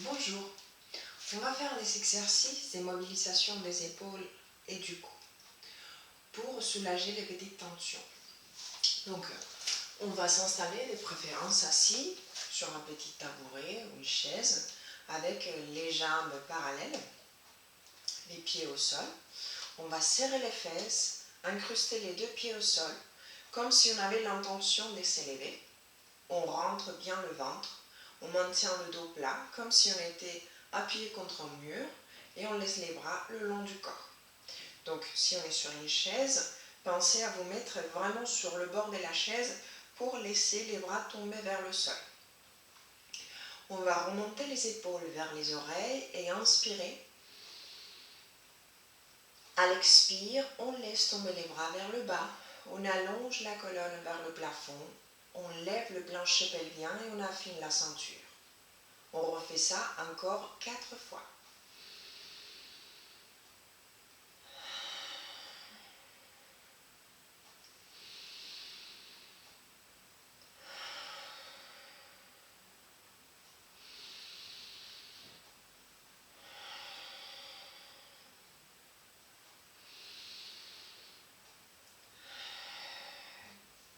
Bonjour, on va faire des exercices de mobilisation des épaules et du cou pour soulager les petites tensions. Donc, on va s'installer de préférence assis sur un petit tabouret ou une chaise avec les jambes parallèles, les pieds au sol. On va serrer les fesses, incruster les deux pieds au sol comme si on avait l'intention de s'élever. On rentre bien le ventre, on maintient le dos plat comme si on était appuyé contre un mur et on laisse les bras le long du corps. Donc si on est sur une chaise, pensez à vous mettre vraiment sur le bord de la chaise pour laisser les bras tomber vers le sol. On va remonter les épaules vers les oreilles et inspirer. À l'expire, on laisse tomber les bras vers le bas, on allonge la colonne vers le plafond, on lève le plancher pelvien et on affine la ceinture. On refait ça encore 4 fois.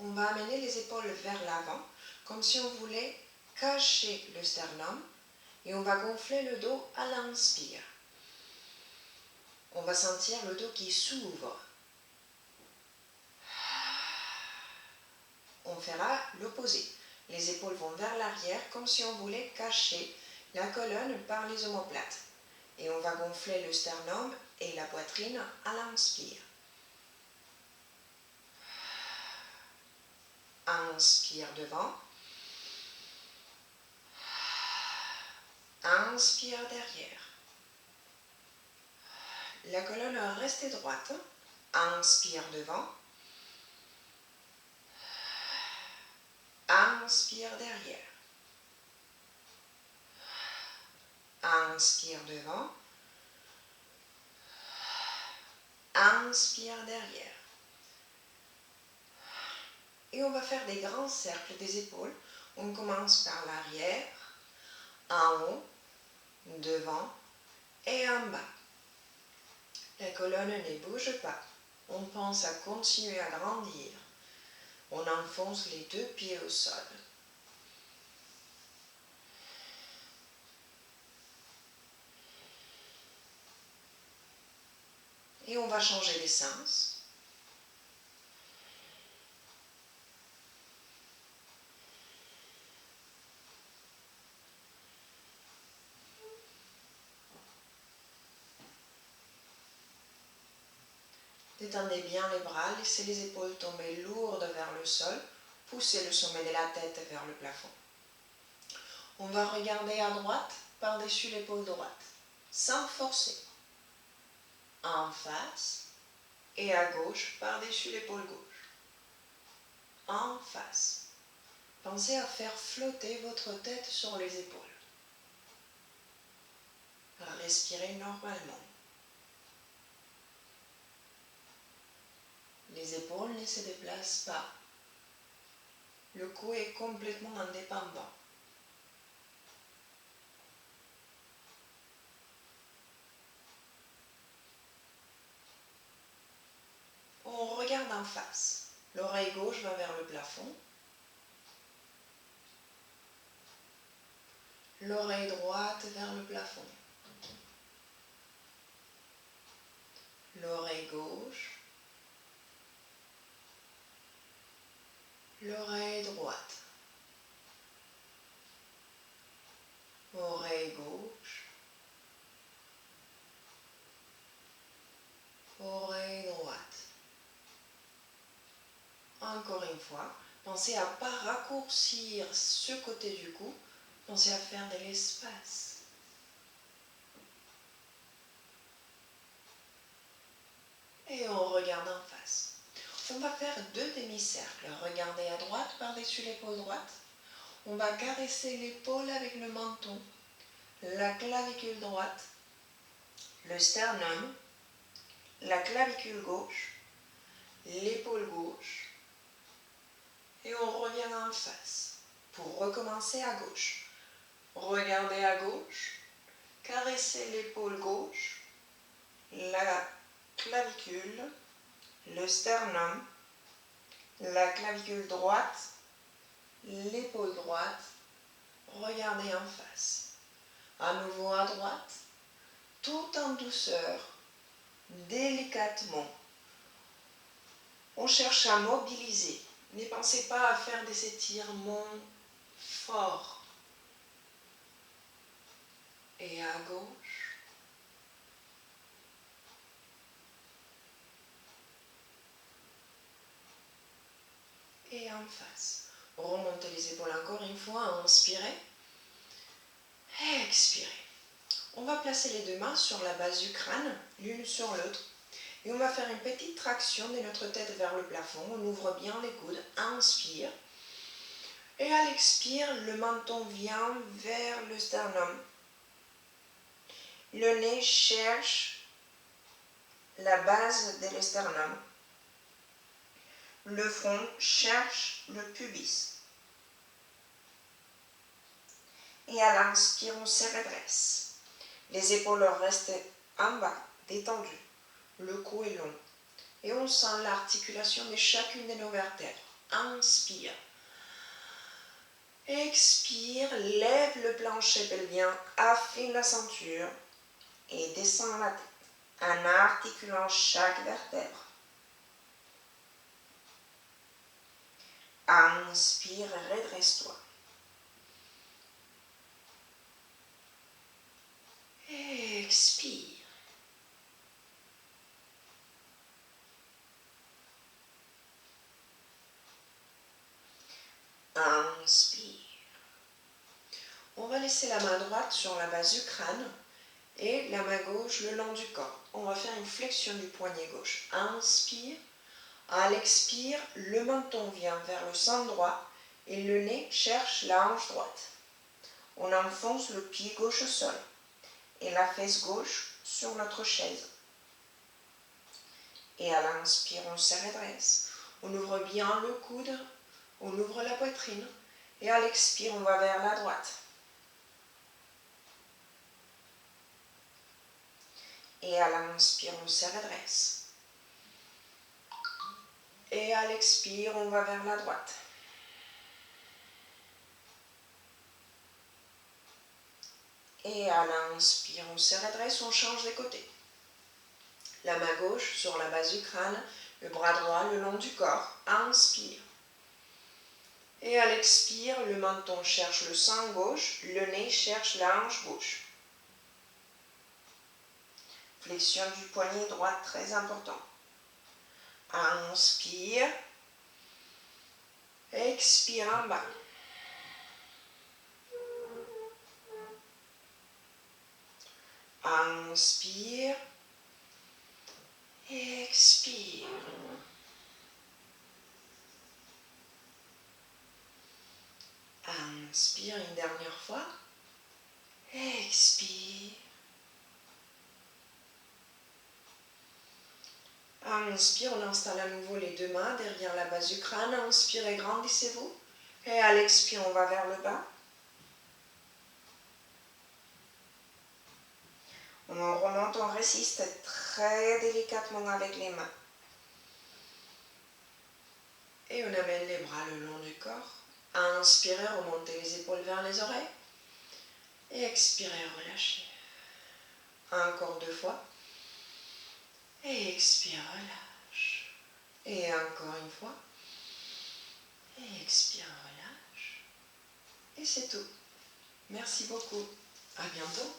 On va amener les épaules vers l'avant, comme si on voulait cacher le sternum, et on va gonfler le dos à l'inspire. On va sentir le dos qui s'ouvre. On fera l'opposé. Les épaules vont vers l'arrière, comme si on voulait cacher la colonne par les omoplates. Et on va gonfler le sternum et la poitrine à l'inspire. Inspire devant. Inspire derrière. La colonne reste droite. Inspire devant. Inspire derrière. Inspire devant. Inspire derrière. Et on va faire des grands cercles des épaules. On commence par l'arrière, en haut, devant et en bas. La colonne ne bouge pas. On pense à continuer à grandir. On enfonce les deux pieds au sol. Et on va changer les sens. Détendez bien les bras, laissez les épaules tomber lourdes vers le sol, poussez le sommet de la tête vers le plafond. On va regarder à droite par-dessus l'épaule droite, sans forcer. En face et à gauche par-dessus l'épaule gauche. En face. Pensez à faire flotter votre tête sur les épaules. Respirez normalement. Les épaules ne se déplacent pas. Le cou est complètement indépendant. On regarde en face. L'oreille gauche va vers le plafond. L'oreille droite vers le plafond. L'oreille gauche. L'oreille droite. Oreille gauche. Oreille droite. Encore une fois, pensez à ne pas raccourcir ce côté du cou. Pensez à faire de l'espace. Et on regarde en face. On va faire 2 demi-cercles. Regardez à droite par-dessus l'épaule droite. On va caresser l'épaule avec le menton, la clavicule droite, le sternum, la clavicule gauche, l'épaule gauche. Et on revient en face pour recommencer à gauche. Regardez à gauche. Caressez l'épaule gauche, la clavicule, le sternum, la clavicule droite, l'épaule droite. Regardez en face. À nouveau à droite, tout en douceur, délicatement. On cherche à mobiliser. Ne pensez pas à faire des étirements forts. Et à gauche. Et en face. Remontez les épaules encore une fois, inspirez. Expirez. On va placer les deux mains sur la base du crâne, l'une sur l'autre. Et on va faire une petite traction de notre tête vers le plafond. On ouvre bien les coudes. Inspire. Et à l'expire, le menton vient vers le sternum. Le nez cherche la base de l'esternum. Le front cherche le pubis. Et à l'inspire, on se redresse. Les épaules restent en bas, détendues. Le cou est long. Et on sent l'articulation de chacune de nos vertèbres. Inspire. Expire, lève le plancher pelvien, affine la ceinture et descend la tête en articulant chaque vertèbre. Inspire, redresse-toi. Expire. Inspire. On va laisser la main droite sur la base du crâne et la main gauche le long du corps. On va faire une flexion du poignet gauche. Inspire. À l'expire, le menton vient vers le centre droit et le nez cherche la hanche droite. On enfonce le pied gauche au sol et la fesse gauche sur notre chaise. Et à l'inspire, on se redresse. On ouvre bien le coude, on ouvre la poitrine. Et à l'expire, on va vers la droite. Et à l'inspire, on se redresse. Et à l'expire, on va vers la droite. Et à l'inspire, on se redresse, on change de côté. La main gauche sur la base du crâne, le bras droit le long du corps. Inspire. Et à l'expire, le menton cherche le sein gauche, le nez cherche la hanche gauche. Flexion du poignet droit, très important. Inspire. Expire en bas. Inspire. Expire. Inspire une dernière fois. Expire. Inspire, on installe à nouveau les deux mains derrière la base du crâne. Inspirez, grandissez-vous. Et à l'expire, on va vers le bas. On remonte, on résiste très délicatement avec les mains. Et on amène les bras le long du corps. Inspirez, remontez les épaules vers les oreilles. Et expirez, relâchez. Encore deux fois. Et expire, relâche. Et encore une fois. Et expire, relâche. Et c'est tout. Merci beaucoup. À bientôt.